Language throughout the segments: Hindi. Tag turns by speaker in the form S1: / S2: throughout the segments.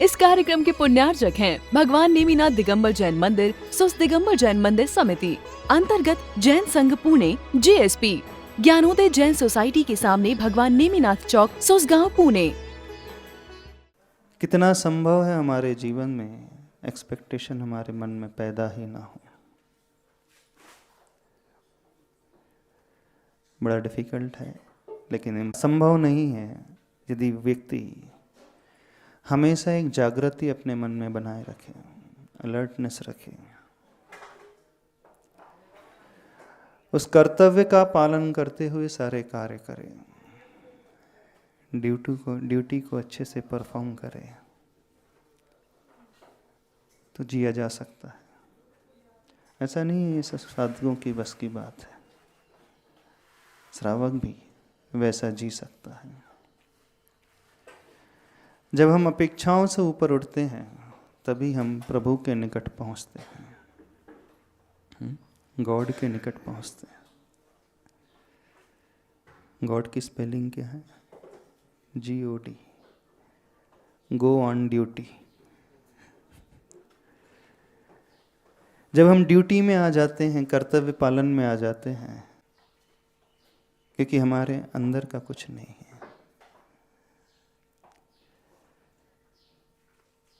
S1: इस कार्यक्रम के पुण्यार्चक हैं भगवान नेमिनाथ दिगंबर जैन मंदिर, सुस दिगंबर जैन मंदिर समिति, अंतर्गत जैन संघ पुणे JSP, ज्ञानोदय जैन सोसाइटी के सामने भगवान नेमिनाथ चौक, सुसगांव, पुणे।
S2: कितना संभव है हमारे जीवन में एक्सपेक्टेशन हमारे मन में पैदा ही ना हो। बड़ा डिफिकल्ट है, लेकिन संभव नहीं है यदि व्यक्ति हमेशा एक जागृति अपने मन में बनाए रखे, अलर्टनेस रखे, उस कर्तव्य का पालन करते हुए सारे कार्य करे, ड्यूटी को अच्छे से परफॉर्म करे, तो जिया जा सकता है। ऐसा नहीं है ये सब साधुओं की बस की बात है, श्रावक भी वैसा जी सकता है। जब हम अपेक्षाओं से ऊपर उठते हैं तभी हम प्रभु के निकट पहुंचते हैं, गॉड के निकट पहुंचते हैं। गॉड की स्पेलिंग क्या है? GOD, go on duty. जब हम ड्यूटी में आ जाते हैं, कर्तव्य पालन में आ जाते हैं, क्योंकि हमारे अंदर का कुछ नहीं है।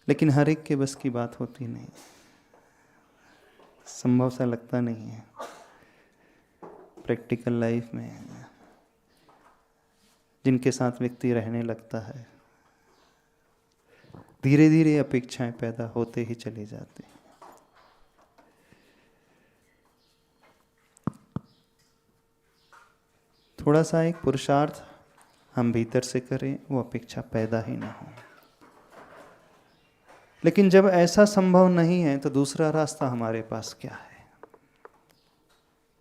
S2: लेकिन हर एक के बस की बात होती नहीं, संभव सा लगता नहीं है। प्रैक्टिकल लाइफ में जिनके साथ व्यक्ति रहने लगता है, धीरे धीरे अपेक्षाएं पैदा होते ही चली जाती हैं। थोड़ा सा एक पुरुषार्थ हम भीतर से करें, वो अपेक्षा पैदा ही ना हो। लेकिन जब ऐसा संभव नहीं है तो दूसरा रास्ता हमारे पास क्या है?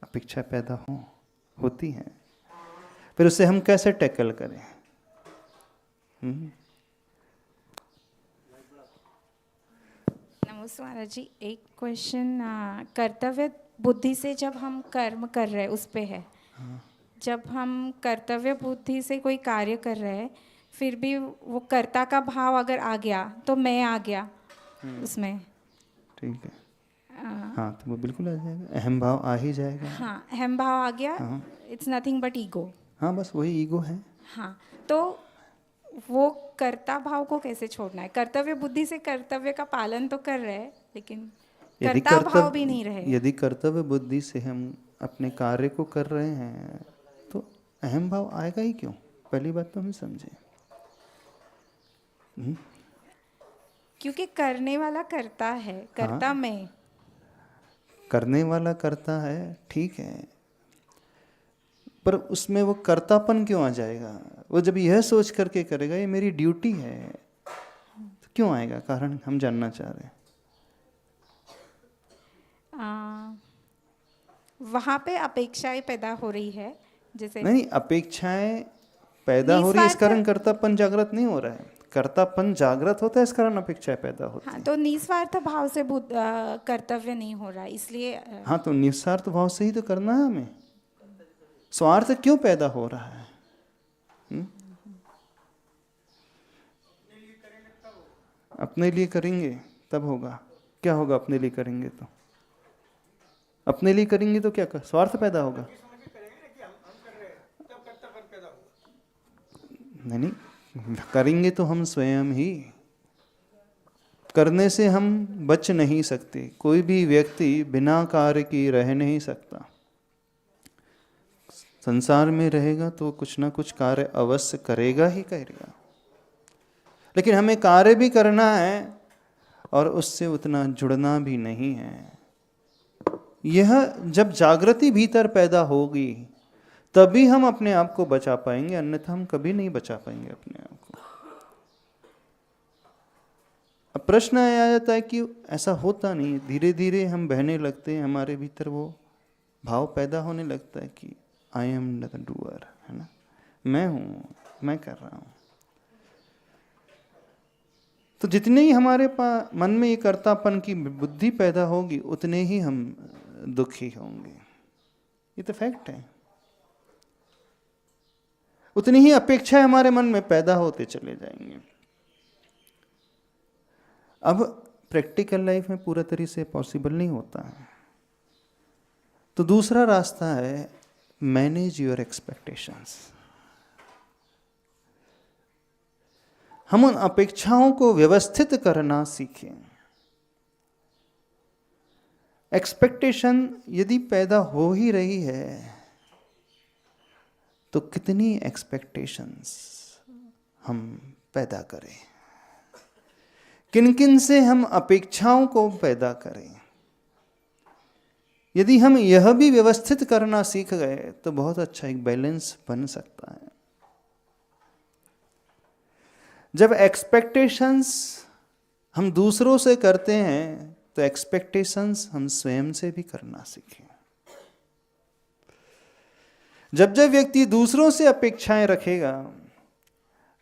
S2: अपेक्षा पैदा होती है, फिर उसे हम कैसे टैकल करें?
S3: नमस्ते महाराज जी, एक क्वेश्चन, कर्तव्य बुद्धि से जब हम कर्म कर रहे हैं उस पे है। जब हम कर्तव्य बुद्धि से कोई कार्य कर रहे हैं, फिर भी वो कर्ता का भाव अगर आ गया तो मैं आ गया उसमें,
S2: ठीक है। हाँ, तो वो बिल्कुल आ जाएगा, अहम भाव आ ही जाएगा।
S3: हाँ, अहम भाव आ गया, इट्स नथिंग बट ईगो।
S2: हाँ, बस वही ईगो है।
S3: हाँ, तो वो कर्ता भाव को कैसे छोड़ना है? कर्तव्य बुद्धि से कर्तव्य का पालन तो कर रहे हैं, लेकिन कर्ता भाव भी नहीं रहे।
S2: यदि कर्तव्य बुद्धि से हम अपने कार्य को कर रहे हैं तो अहम भाव आएगा ही क्यों? पहली बात तो हम समझे।
S3: क्योंकि करने वाला करता है, करता
S2: हाँ,
S3: मैं।
S2: करने वाला करता है, ठीक है, पर उसमें वो कर्तापन क्यों आ जाएगा? वो जब यह सोच करके करेगा ये मेरी ड्यूटी है, तो क्यों आएगा? कारण हम जानना चाह रहे हैं।
S3: वहाँ पे अपेक्षाएं पैदा हो रही है, जैसे
S2: नहीं, अपेक्षाएं पैदा हो रही है, इस कारण कर्तापन जागृत नहीं हो रहा है। कर्तापन जागृत होता है, इस कारण अपेक्षाएं पैदा होती है।
S3: हाँ, तो निस्वार्थ भाव से कर्तव्य नहीं हो रहा है, इसलिए
S2: हाँ, तो निस्वार्थ भाव से ही तो करना है हमें। स्वार्थ क्यों पैदा हो रहा है? अपने लिए करेंगे तब होगा। क्या होगा अपने लिए करेंगे तो? अपने लिए करेंगे तो क्या स्वार्थ पैदा होगा? नहीं, करेंगे तो हम स्वयं ही। करने से हम बच नहीं सकते। कोई भी व्यक्ति बिना कार्य की रह नहीं सकता। संसार में रहेगा तो कुछ ना कुछ कार्य अवश्य करेगा ही करेगा, लेकिन हमें कार्य भी करना है और उससे उतना जुड़ना भी नहीं है। यह जब जागृति भीतर पैदा होगी तभी हम अपने आप को बचा पाएंगे, अन्यथा हम कभी नहीं बचा पाएंगे अपने आप को। अब प्रश्न आ जाता है कि ऐसा होता नहीं, धीरे धीरे हम बहने लगते हैं, हमारे भीतर वो भाव पैदा होने लगता है कि आई एम द डूअर, है ना, मैं हूँ, मैं कर रहा हूँ। तो जितने ही हमारे मन में ये कर्तापन की बुद्धि पैदा होगी उतने ही हम दुखी होंगे। ये तो फैक्ट है। उतनी ही अपेक्षाएं हमारे मन में पैदा होते चले जाएंगे। अब प्रैक्टिकल लाइफ में पूरा तरीके से पॉसिबल नहीं होता है, तो दूसरा रास्ता है मैनेज योर एक्सपेक्टेशंस। हम उन अपेक्षाओं को व्यवस्थित करना सीखें। एक्सपेक्टेशन यदि पैदा हो ही रही है तो कितनी एक्सपेक्टेशंस हम पैदा करें, किन किन से हम अपेक्षाओं को पैदा करें। यदि हम यह भी व्यवस्थित करना सीख गए तो बहुत अच्छा एक बैलेंस बन सकता है। जब एक्सपेक्टेशंस हम दूसरों से करते हैं तो एक्सपेक्टेशंस हम स्वयं से भी करना सीखें। जब जब व्यक्ति दूसरों से अपेक्षाएं रखेगा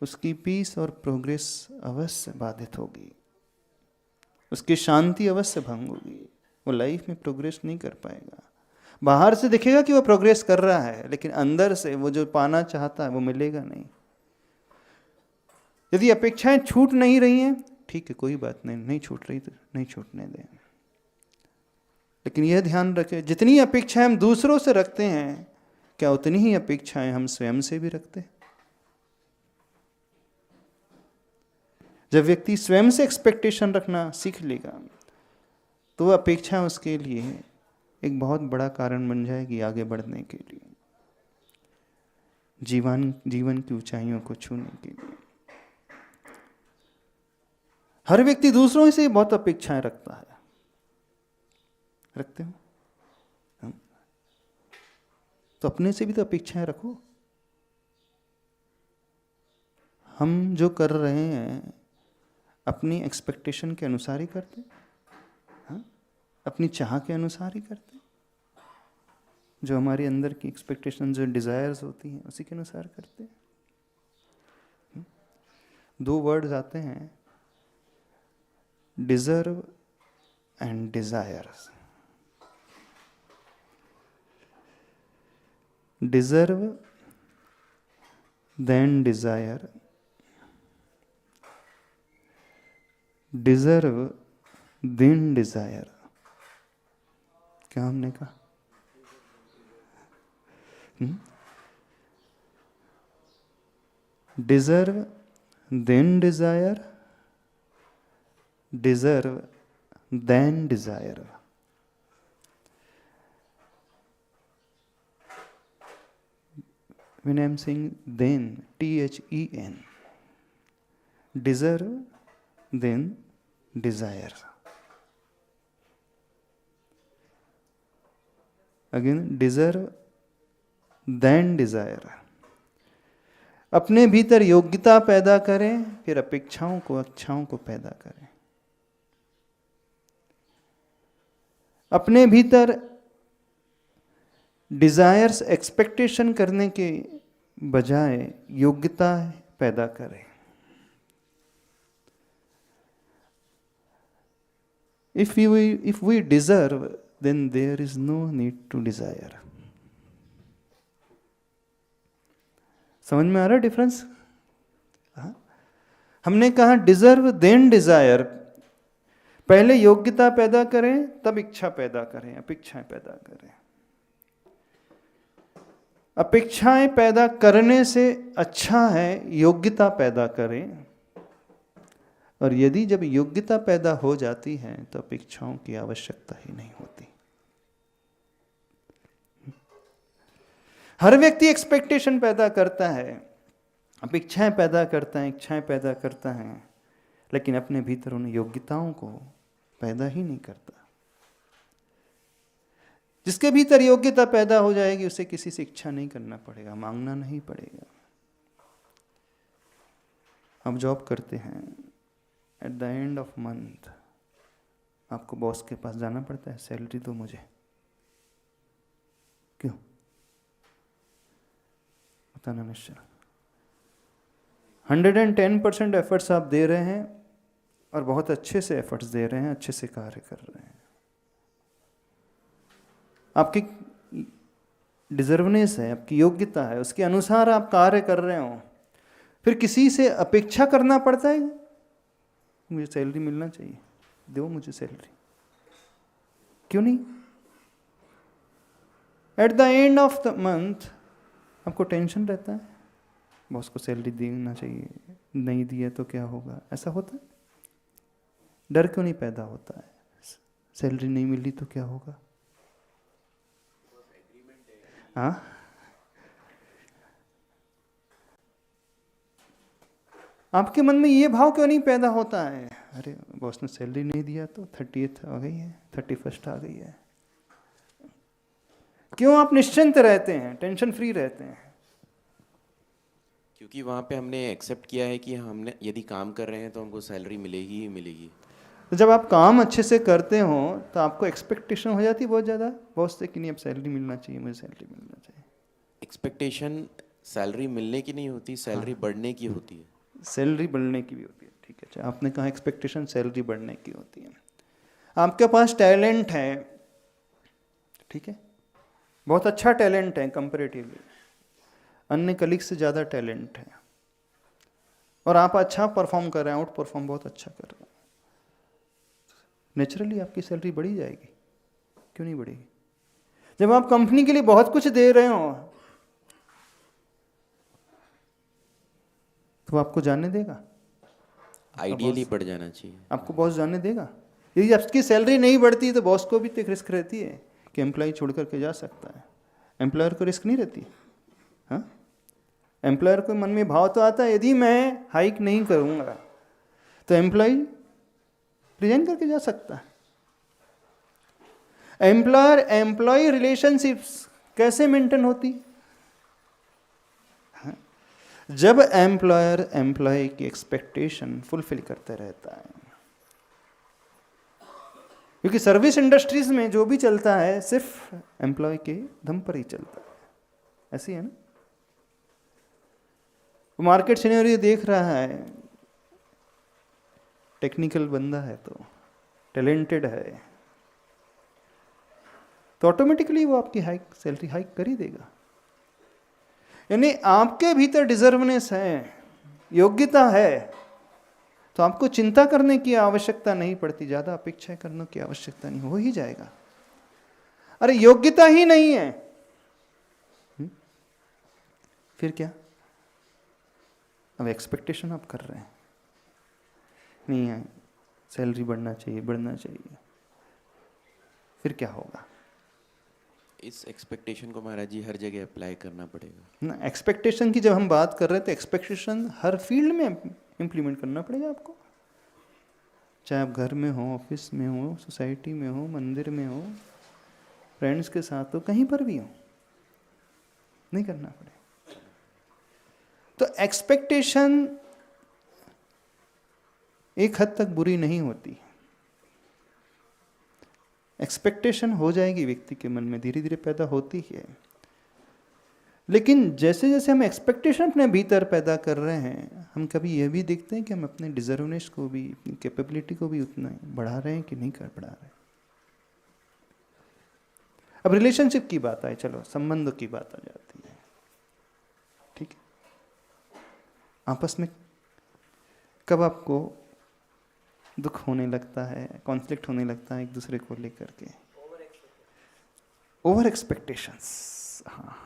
S2: उसकी पीस और प्रोग्रेस अवश्य बाधित होगी, उसकी शांति अवश्य भंग होगी, वो लाइफ में प्रोग्रेस नहीं कर पाएगा। बाहर से दिखेगा कि वो प्रोग्रेस कर रहा है, लेकिन अंदर से वो जो पाना चाहता है वो मिलेगा नहीं। यदि अपेक्षाएं छूट नहीं रही हैं, ठीक है, कोई बात नहीं, नहीं छूट रही तो नहीं छूटने दें, लेकिन यह ध्यान रखें जितनी अपेक्षाएं हम दूसरों से रखते हैं, क्या उतनी ही अपेक्षाएं हम स्वयं से भी रखते हैं? जब व्यक्ति स्वयं से एक्सपेक्टेशन रखना सीख लेगा तो वह अपेक्षा उसके लिए एक बहुत बड़ा कारण बन जाएगी आगे बढ़ने के लिए, जीवन की ऊंचाइयों को छूने के लिए। हर व्यक्ति दूसरों से बहुत अपेक्षाएं रखता है, रखते हो? तो अपने से भी तो अपेक्षाएं रखो। हम जो कर रहे हैं अपनी एक्सपेक्टेशन के अनुसार ही करते, हाँ? अपनी चाह के अनुसार ही करते, जो हमारे अंदर की एक्सपेक्टेशन, जो डिजायर्स होती हैं उसी के अनुसार करते। दो वर्ड्स आते हैं, deserve and desires. Deserve then desire, deserve then desire. क्या हमने कहा? Deserve then desire, deserve then desire. When I am saying then, THEN, deserve, then desire. Again, deserve, then desire. अपने भीतर योग्यता पैदा करें, फिर अपेक्षाओं को, इच्छाओं को पैदा करें। अपने भीतर डिजायर्स, एक्सपेक्टेशन करने के बजाय योग्यता पैदा करें। If we deserve, then there is no need to desire. समझ में आ रहा है डिफरेंस? हमने कहा डिजर्व देन डिजायर, पहले योग्यता पैदा करें तब इच्छा पैदा करें, अपेक्षाएं पैदा करें। अपेक्षाएं पैदा करने से अच्छा है योग्यता पैदा करें, और यदि जब योग्यता पैदा हो जाती है तो अपेक्षाओं की आवश्यकता ही नहीं होती। हर व्यक्ति एक्सपेक्टेशन पैदा करता है, अपेक्षाएं पैदा करता है, इच्छाएं पैदा करता है, लेकिन अपने भीतर उन योग्यताओं को पैदा ही नहीं करता। जिसके भीतर योग्यता पैदा हो जाएगी उसे किसी से इच्छा नहीं करना पड़ेगा, मांगना नहीं पड़ेगा। आप जॉब करते हैं, at the end of month आपको बॉस के पास जाना पड़ता है, सैलरी दो मुझे। क्यों? बताना निश्चय। 110% एफर्ट्स आप दे रहे हैं और बहुत अच्छे से एफर्ट्स दे रहे हैं, अच्छे से कार्य कर रहे हैं, आपकी डिजर्वनेस है, आपकी योग्यता है, उसके अनुसार आप कार्य कर रहे हो, फिर किसी से अपेक्षा करना पड़ता है? मुझे सैलरी मिलना चाहिए, दो मुझे सैलरी, क्यों नहीं? At the end of the month आपको टेंशन रहता है, बॉस को सैलरी देना चाहिए, नहीं दिया तो क्या होगा, ऐसा होता है? डर क्यों नहीं पैदा होता है? सैलरी नहीं मिली तो क्या होगा? हाँ, आपके मन में ये भाव क्यों नहीं पैदा होता है? अरे बॉस ने सैलरी नहीं दिया तो 30th आ गई है, 31st आ गई है। क्यों आप निश्चिंत रहते हैं, टेंशन फ्री रहते हैं?
S4: क्योंकि वहाँ पे हमने एक्सेप्ट किया है कि हमने यदि काम कर रहे हैं तो हमको सैलरी मिलेगी ही मिलेगी।
S2: तो जब आप काम अच्छे से करते हो तो आपको एक्सपेक्टेशन हो जाती है बहुत ज़्यादा बॉस से कि नहीं अब सैलरी मिलना चाहिए, मुझे सैलरी मिलना चाहिए।
S4: एक्सपेक्टेशन सैलरी मिलने की नहीं होती, सैलरी बढ़ने की होती है।
S2: सैलरी बढ़ने की भी होती है, ठीक है। अच्छा, आपने कहा एक्सपेक्टेशन सैलरी बढ़ने की होती है। आपके पास टैलेंट है, ठीक है, बहुत अच्छा टैलेंट है कंपैरेटिवली, अन्य कलीग से ज़्यादा टैलेंट है, और आप अच्छा परफॉर्म कर रहे हैं, आउट परफॉर्म बहुत अच्छा कर रहे हैं, नेचुरली आपकी सैलरी बढ़ी जाएगी। क्यों नहीं बढ़ेगी? जब आप कंपनी के लिए बहुत कुछ दे रहे हो तो आपको जाने देगा?
S4: आइडियली बढ़ जाना चाहिए।
S2: आपको बॉस जाने देगा? यदि आपकी सैलरी नहीं बढ़ती तो बॉस को भी तो एक रिस्क रहती है कि एम्प्लॉय छोड़ करके जा सकता है। एम्प्लॉयर को रिस्क नहीं रहती? हाँ, एम्प्लॉयर को मन में भाव तो आता है यदि मैं हाइक नहीं करूँगा तो एम्प्लॉय रिजाइन करके जा सकता है। एम्प्लॉयर एम्प्लॉय रिलेशनशिप्स कैसे मेंटेन होती? जब एम्प्लॉयर एम्प्लॉय की एक्सपेक्टेशन फुलफिल करते रहता है। क्योंकि सर्विस इंडस्ट्रीज में जो भी चलता है सिर्फ एम्प्लॉय के दम पर ही चलता है, ऐसी है ना। मार्केट सिनेरियो देख रहा है, टेक्निकल बंदा है तो टैलेंटेड है तो ऑटोमेटिकली वो आपकी हाइक सैलरी हाइक कर ही देगा। यानी आपके भीतर डिजर्वनेस है, योग्यता है, तो आपको चिंता करने की आवश्यकता नहीं पड़ती, ज़्यादा अपेक्षा करने की आवश्यकता नहीं, हो ही जाएगा। अरे योग्यता ही नहीं है, फिर क्या? अब एक्सपेक्टेशन आप कर रहे हैं, नहीं है सैलरी बढ़ना चाहिए बढ़ना चाहिए, फिर क्या होगा?
S4: इस एक्सपेक्टेशन को महाराज जी हर जगह अप्लाई करना पड़ेगा
S2: ना। एक्सपेक्टेशन की जब हम बात कर रहे हैं तो एक्सपेक्टेशन हर फील्ड में इम्प्लीमेंट करना पड़ेगा आपको, चाहे आप घर में हो, ऑफिस में हो, सोसाइटी में हो, मंदिर में हो, फ्रेंड्स के साथ हो, कहीं पर भी हो, नहीं करना पड़ेगा। तो एक्सपेक्टेशन एक हद तक बुरी नहीं होती, एक्सपेक्टेशन हो जाएगी व्यक्ति के मन में, धीरे धीरे पैदा होती है। लेकिन जैसे जैसे हम एक्सपेक्टेशन अपने भीतर पैदा कर रहे हैं, हम कभी यह भी देखते हैं कि हम अपने डिजर्वनेस को भी, अपनी कैपेबिलिटी को भी उतना बढ़ा रहे हैं कि नहीं कर बढ़ा रहे हैं। अब रिलेशनशिप की बात आए, चलो संबंधों की बात आ जाती है, ठीक है। आपस में कब आपको दुख होने लगता है, कॉन्फ्लिक्ट होने लगता है एक दूसरे को लेकर के? Over expectations. हाँ,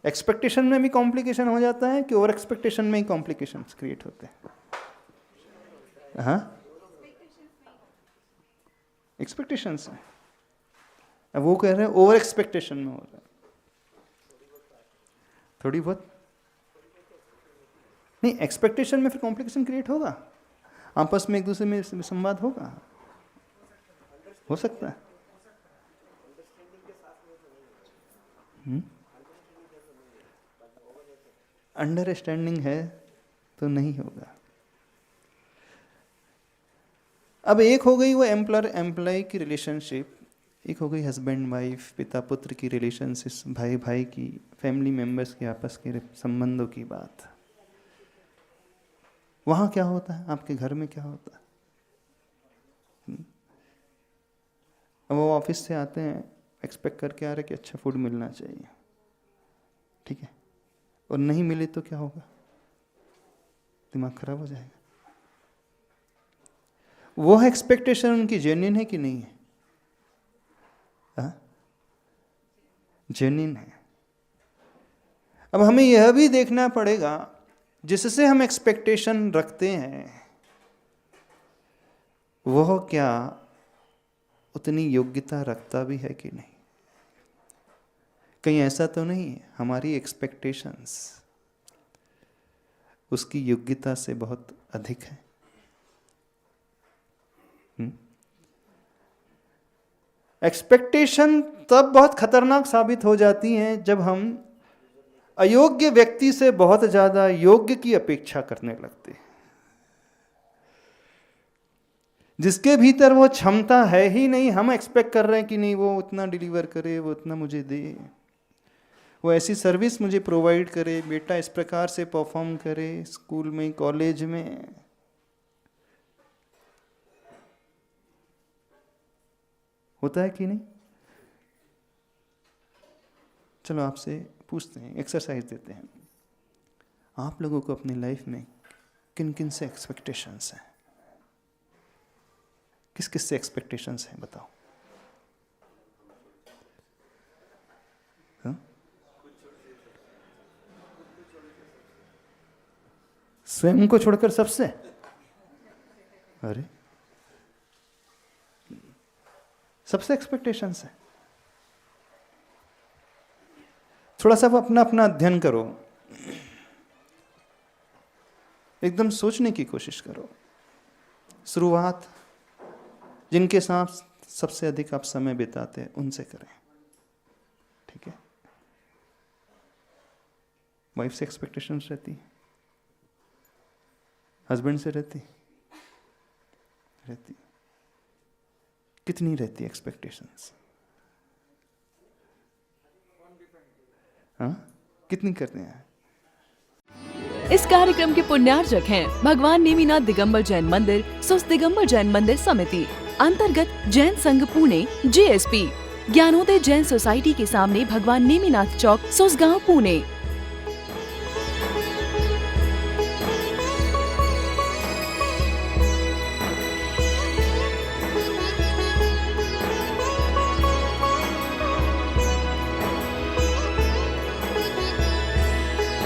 S2: एक्सपेक्टेशन में भी कॉम्प्लिकेशन हो जाता है कि ओवर एक्सपेक्टेशन में ही कॉम्प्लिकेशंस क्रिएट होते हैं? हाँ, एक्सपेक्टेशंस में। अब वो कह रहे हैं ओवर एक्सपेक्टेशन में हो रहा है, थोड़ी बहुत नहीं, एक्सपेक्टेशन में फिर कॉम्प्लिकेशन क्रिएट होगा, आपस में एक दूसरे में संवाद होगा, हो सकता है। अंडरस्टैंडिंग है तो नहीं होगा। अब एक हो गई वो एम्प्लॉयर एम्प्लॉय की रिलेशनशिप, एक हो गई हस्बैंड वाइफ, पिता पुत्र की रिलेशनशिप, भाई भाई की, फैमिली मेंबर्स के आपस के संबंधों की बात। वहाँ क्या होता है, आपके घर में क्या होता है? अब वो ऑफिस से आते हैं, एक्सपेक्ट करके आ रहे कि अच्छा फूड मिलना चाहिए, ठीक है, और नहीं मिले तो क्या होगा? दिमाग खराब हो जाएगा। वो एक्सपेक्टेशन उनकी जेन्युइन है कि नहीं है? जेन्युइन है। अब हमें यह भी देखना पड़ेगा जिससे हम एक्सपेक्टेशन रखते हैं वह क्या उतनी योग्यता रखता भी है कि नहीं। कहीं ऐसा तो नहीं है हमारी एक्सपेक्टेशंस उसकी योग्यता से बहुत अधिक है। एक्सपेक्टेशन तब बहुत खतरनाक साबित हो जाती हैं जब हम अयोग्य व्यक्ति से बहुत ज्यादा योग्य की अपेक्षा करने लगते हैं, जिसके भीतर वो क्षमता है ही नहीं। हम एक्सपेक्ट कर रहे हैं कि नहीं वो उतना डिलीवर करे, वो उतना मुझे दे, वो ऐसी सर्विस मुझे प्रोवाइड करे, बेटा इस प्रकार से परफॉर्म करे स्कूल में कॉलेज में। होता है कि नहीं? चलो आपसे पूछते हैं, एक्सरसाइज देते हैं। आप लोगों को अपनी लाइफ में किन किन से एक्सपेक्टेशंस हैं? किस किस से एक्सपेक्टेशंस हैं बताओ। हाँ? स्वयं को छोड़कर सबसे? अरे सबसे एक्सपेक्टेशंस है। थोड़ा सा अपना अपना अध्ययन करो, एकदम सोचने की कोशिश करो। शुरुआत जिनके साथ सबसे अधिक आप समय बिताते हैं उनसे करें, ठीक है? वाइफ से एक्सपेक्टेशंस रहती, हस्बैंड से रहती, कितनी रहती एक्सपेक्टेशंस? हाँ, कितनी करते हैं?
S1: इस कार्यक्रम के पुण्यार्जक हैं भगवान नेमिनाथ दिगंबर जैन मंदिर, सुस्त दिगंबर जैन मंदिर समिति, अंतर्गत जैन संघ पुणे, JSP, ज्ञानोदय जैन सोसाइटी के सामने भगवान नेमिनाथ चौक, सुसगांव, पुणे।